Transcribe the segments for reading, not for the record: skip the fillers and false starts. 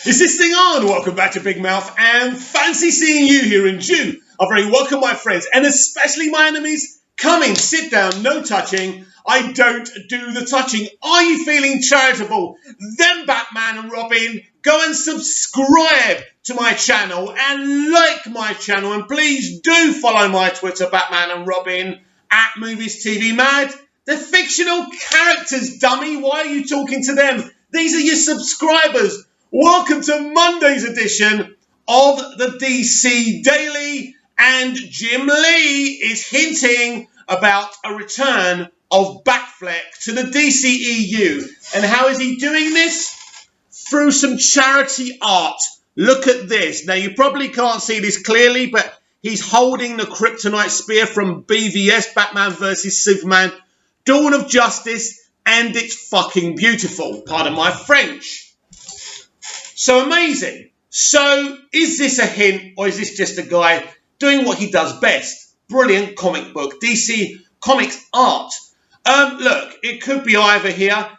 Is this thing on? Welcome back to Big Mouth, and fancy seeing you here in June. Are very welcome, my friends, and especially my enemies. Come in, sit down, no touching. I don't do the touching. Are you feeling charitable? Then Batman and Robin, go and subscribe to my channel and like my channel, and please do follow my Twitter, Batman and Robin, at Movies TV Mad. They're fictional characters, dummy. Why are you talking to them? These are your subscribers. Welcome to Monday's edition of the DC Daily, and Jim Lee is hinting about a return of Batfleck to the DCEU. And how is he doing this? Through some charity art. Look at this. Now, you probably can't see this clearly, but he's holding the kryptonite spear from BVS, Batman vs. Superman, Dawn of Justice, and it's fucking beautiful. Pardon my French. So amazing. So is this a hint, or is this just a guy doing what he does best? Brilliant comic book, DC Comics art. Look, it could be either here.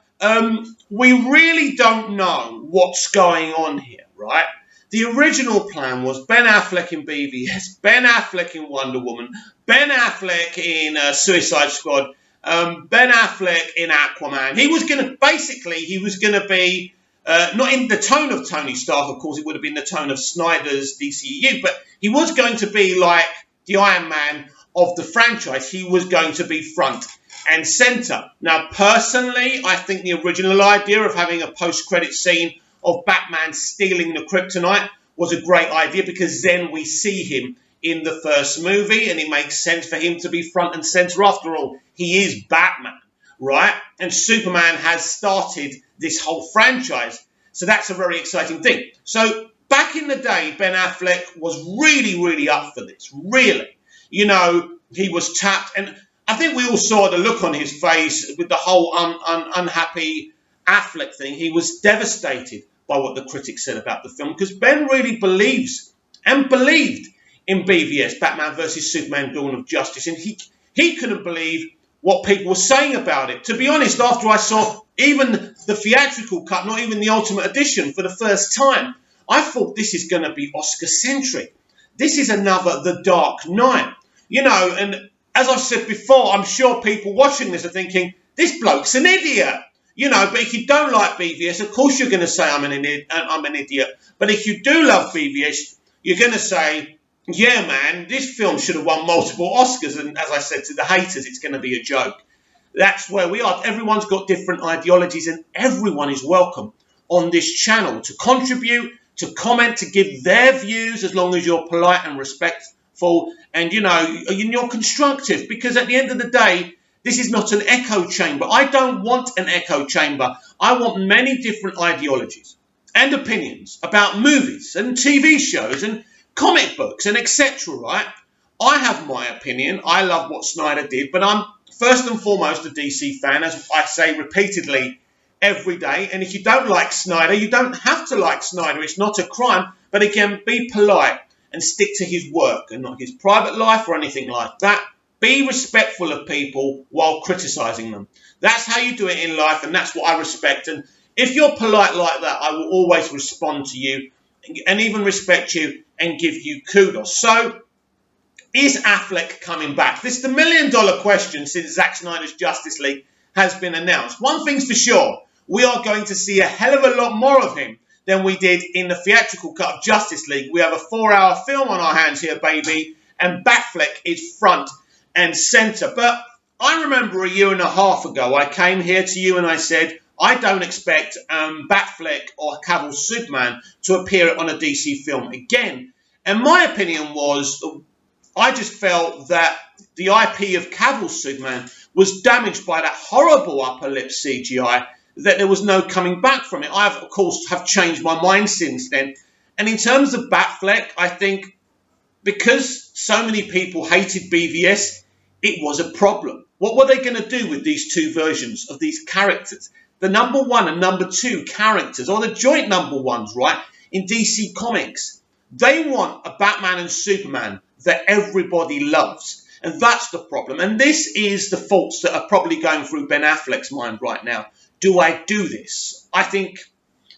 We really don't know what's going on here, right? The original plan was Ben Affleck in BVS, Ben Affleck in Wonder Woman, Ben Affleck in Suicide Squad, Ben Affleck in Aquaman. He was going to be not in the tone of Tony Stark, of course. It would have been the tone of Snyder's DCEU, but he was going to be like the Iron Man of the franchise. He was going to be front and center. Now, personally, I think the original idea of having a post-credit scene of Batman stealing the kryptonite was a great idea, because then we see him in the first movie, and it makes sense for him to be front and center. After all, he is Batman, right? And Superman has started this whole franchise. So that's a very exciting thing. So back in the day, Ben Affleck was really, really up for this. Really. You know, he was tapped. And I think we all saw the look on his face with the whole unhappy Affleck thing. He was devastated by what the critics said about the film, because Ben really believes and believed in BVS, Batman vs. Superman, Dawn of Justice. And he couldn't believe what people were saying about it. To be honest, after I saw even the theatrical cut, not even the Ultimate Edition, for the first time, I thought this is going to be Oscar-centric. This is another The Dark Knight. You know, and as I've said before, I'm sure people watching this are thinking, this bloke's an idiot. You know, but if you don't like BVS, of course you're going to say I'm an idiot. But if you do love BVS, you're going to say, yeah, man, this film should have won multiple Oscars. And as I said to the haters, it's going to be a joke. That's where we are. Everyone's got different ideologies, and everyone is welcome on this channel to contribute, to comment, to give their views, as long as you're polite and respectful and, you know, you're constructive. Because at the end of the day, this is not an echo chamber. I don't want an echo chamber. I want many different ideologies and opinions about movies and TV shows and comic books and etc., right? I have my opinion. I love what Snyder did, but I'm first and foremost a DC fan, as I say repeatedly every day. And if you don't like Snyder, you don't have to like Snyder. It's not a crime. But again, be polite and stick to his work and not his private life or anything like that. Be respectful of people while criticising them. That's how you do it in life, and that's what I respect. And if you're polite like that, I will always respond to you and even respect you and give you kudos. So, is Affleck coming back? This is the million-dollar question since Zack Snyder's Justice League has been announced. One thing's for sure, we are going to see a hell of a lot more of him than we did in the theatrical cut of Justice League. We have a 4-hour film on our hands here, baby, and Batfleck is front and center. But I remember a year and a half ago, I came here to you and I said, I don't expect Batfleck or Cavill's Superman to appear on a DC film again. And my opinion was, I just felt that the IP of Cavill's Superman was damaged by that horrible upper lip CGI, that there was no coming back from it. I, of course, have changed my mind since then. And in terms of Batfleck, I think because so many people hated BVS, it was a problem. What were they going to do with these two versions of these characters? The number one and number two characters, or the joint number ones, right, in DC Comics. They want a Batman and Superman that everybody loves. And that's the problem. And this is the thoughts that are probably going through Ben Affleck's mind right now. Do I do this? I think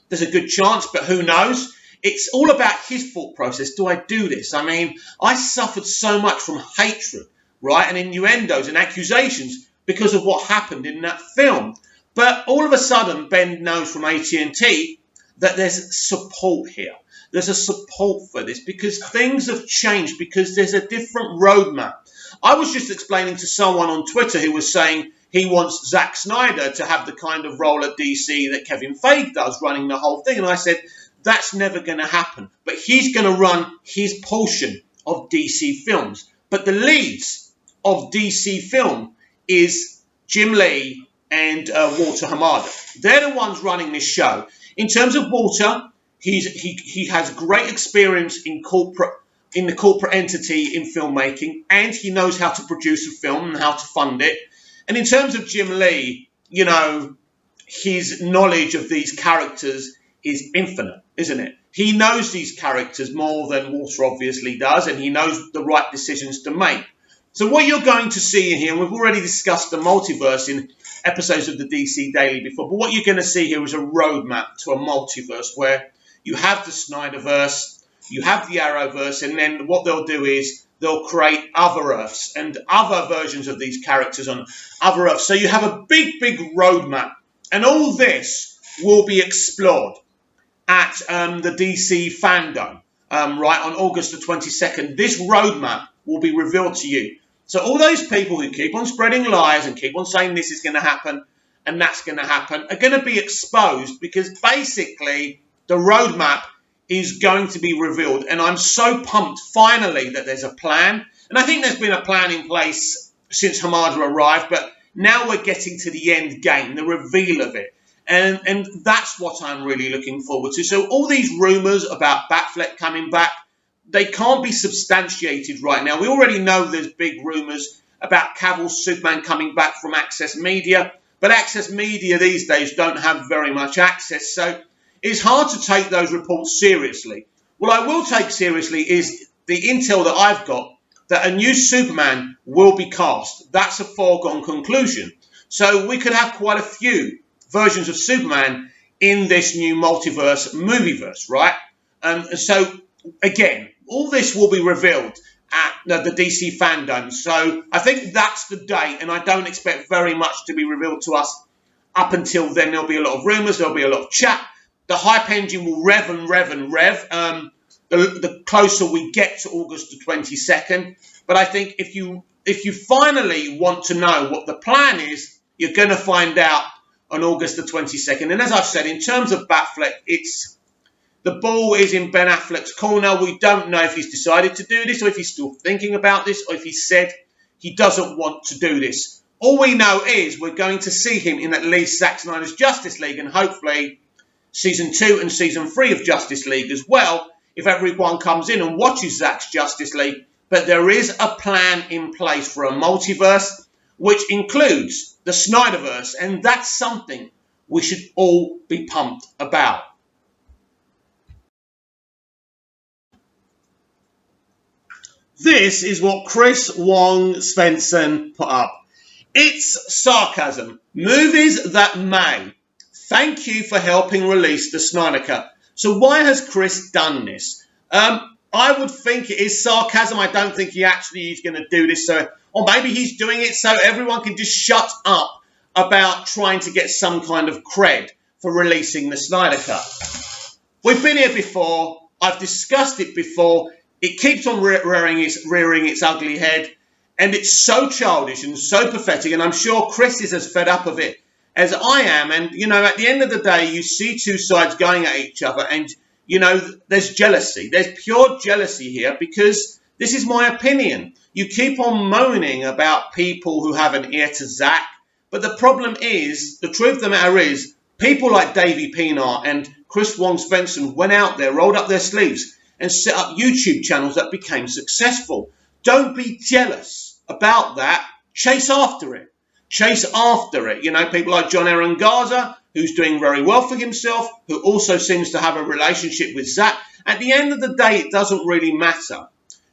There's a good chance, but who knows? It's all about his thought process. Do I do this? I mean, I suffered so much from hatred, right, and innuendos and accusations because of what happened in that film. But all of a sudden, Ben knows from AT&T that there's support here. There's a support for this because things have changed, because there's a different roadmap. I was just explaining to someone on Twitter who was saying he wants Zack Snyder to have the kind of role at DC that Kevin Feige does, running the whole thing. And I said, that's never going to happen. But he's going to run his portion of DC films. But the leads of DC film is Jim Lee and Walter Hamada. They're the ones running this show. In terms of Walter, he has great experience in the corporate entity in filmmaking, and he knows how to produce a film and how to fund it. And in terms of Jim Lee, you know, his knowledge of these characters is infinite, isn't it? He knows these characters more than Walter obviously does, and he knows the right decisions to make. So what you're going to see in here, and we've already discussed the multiverse in episodes of the DC Daily before, but what you're going to see here is a roadmap to a multiverse where you have the Snyderverse, you have the Arrowverse, and then what they'll do is they'll create other Earths and other versions of these characters on other Earths. So you have a big, big roadmap, and all this will be explored at the DC Fandom, right, on August the 22nd. This roadmap will be revealed to you. So all those people who keep on spreading lies and keep on saying this is going to happen and that's going to happen are going to be exposed, because basically the roadmap is going to be revealed. And I'm so pumped finally that there's a plan. And I think there's been a plan in place since Hamada arrived, but now we're getting to the end game, the reveal of it. And that's what I'm really looking forward to. So all these rumours about Batfleck coming back, they can't be substantiated right now. We already know there's big rumours about Cavill's Superman coming back from Access Media, but Access Media these days don't have very much access, so it's hard to take those reports seriously. What I will take seriously is the intel that I've got that a new Superman will be cast. That's a foregone conclusion. So we could have quite a few versions of Superman in this new multiverse movieverse, right? So again, all this will be revealed at the DC Fandom. So I think that's the date, and I don't expect very much to be revealed to us up until then. There'll be a lot of rumours, there'll be a lot of chat. The hype engine will rev and rev and rev the closer we get to August the 22nd. But I think if you finally want to know what the plan is, you're going to find out on August the 22nd. And as I've said, in terms of Batfleck, the ball is in Ben Affleck's corner. We don't know if he's decided to do this, or if he's still thinking about this, or if he said he doesn't want to do this. All we know is we're going to see him in at least Zack Snyder's Justice League, and hopefully Season 2 and Season 3 of Justice League as well, if everyone comes in and watches Zack's Justice League. But there is a plan in place for a multiverse, which includes the Snyderverse, and that's something we should all be pumped about. This is what Chris Wong Svensson put up. It's sarcasm. Movies that may. Thank you for helping release the Snyder Cut. So why has Chris done this? I would think it is sarcasm. I don't think he actually is going to do this. Or maybe he's doing it so everyone can just shut up about trying to get some kind of cred for releasing the Snyder Cut. We've been here before. I've discussed it before. It keeps on rearing its ugly head. And it's so childish and so pathetic. And I'm sure Chris is as fed up of it as I am. And, you know, at the end of the day, you see two sides going at each other. And, you know, there's jealousy. There's pure jealousy here, because this is my opinion. You keep on moaning about people who have an ear to Zack. But the problem is, the truth of the matter is, people like Davey Pienaar and Chris Wong Svensson went out there, rolled up their sleeves, and set up YouTube channels that became successful. Don't be jealous about that. Chase after it. Chase after it. You know, people like John Aaron Garza, who's doing very well for himself, who also seems to have a relationship with Zack. At the end of the day, it doesn't really matter.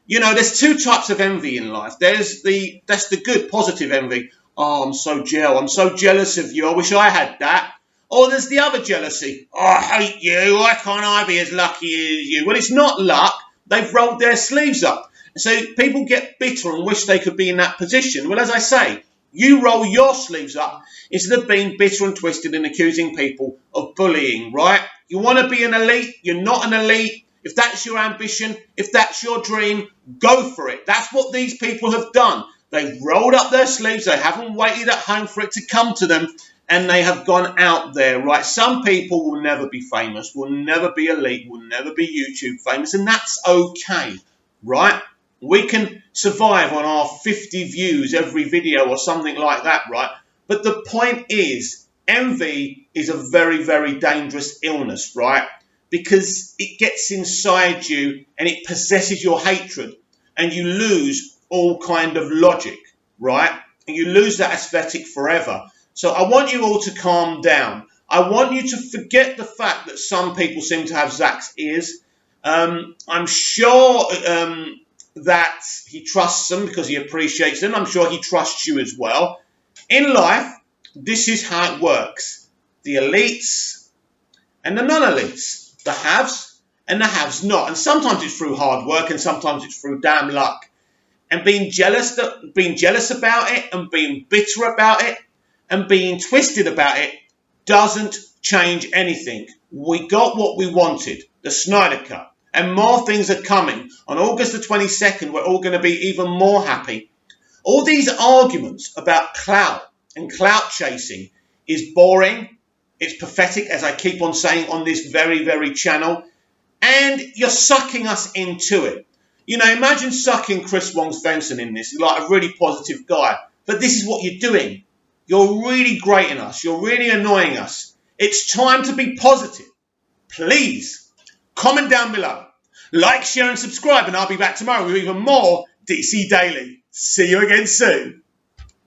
You know, there's two types of envy in life. That's the good, positive envy. Oh, I'm so jealous of you. I wish I had that. Or there's the other jealousy. Oh, I hate you. Why can't I be as lucky as you? Well, it's not luck. They've rolled their sleeves up. So people get bitter and wish they could be in that position. Well, as I say, you roll your sleeves up instead of being bitter and twisted and accusing people of bullying, right? You want to be an elite. You're not an elite. If that's your ambition, if that's your dream, go for it. That's what these people have done. They've rolled up their sleeves. They haven't waited at home for it to come to them. And they have gone out there, right? Some people will never be famous, will never be elite, will never be YouTube famous. And that's okay, right? We can survive on our 50 views every video or something like that, right? But the point is, envy is a very, very dangerous illness, right? Because it gets inside you and it possesses your hatred and you lose all kind of logic, right? And you lose that aesthetic forever. So I want you all to calm down. I want you to forget the fact that some people seem to have Zach's ears. I'm sure that he trusts them because he appreciates them. I'm sure he trusts you as well. In life, this is how it works. The elites and the non-elites. The haves and the haves not. And sometimes it's through hard work and sometimes it's through damn luck. And being jealous about it and being bitter about it and being twisted about it doesn't change anything. We got what we wanted, the Snyder Cut. And more things are coming. On August the 22nd, we're all going to be even more happy. All these arguments about clout and clout chasing is boring. It's pathetic, as I keep on saying on this very, very channel. And you're sucking us into it. You know, imagine sucking Chris Wong-Svensson in this. He's like a really positive guy. But this is what you're doing. You're really grating us. You're really annoying us. It's time to be positive. Please, comment down below. Like, share and subscribe and I'll be back tomorrow with even more DC Daily. See you again soon.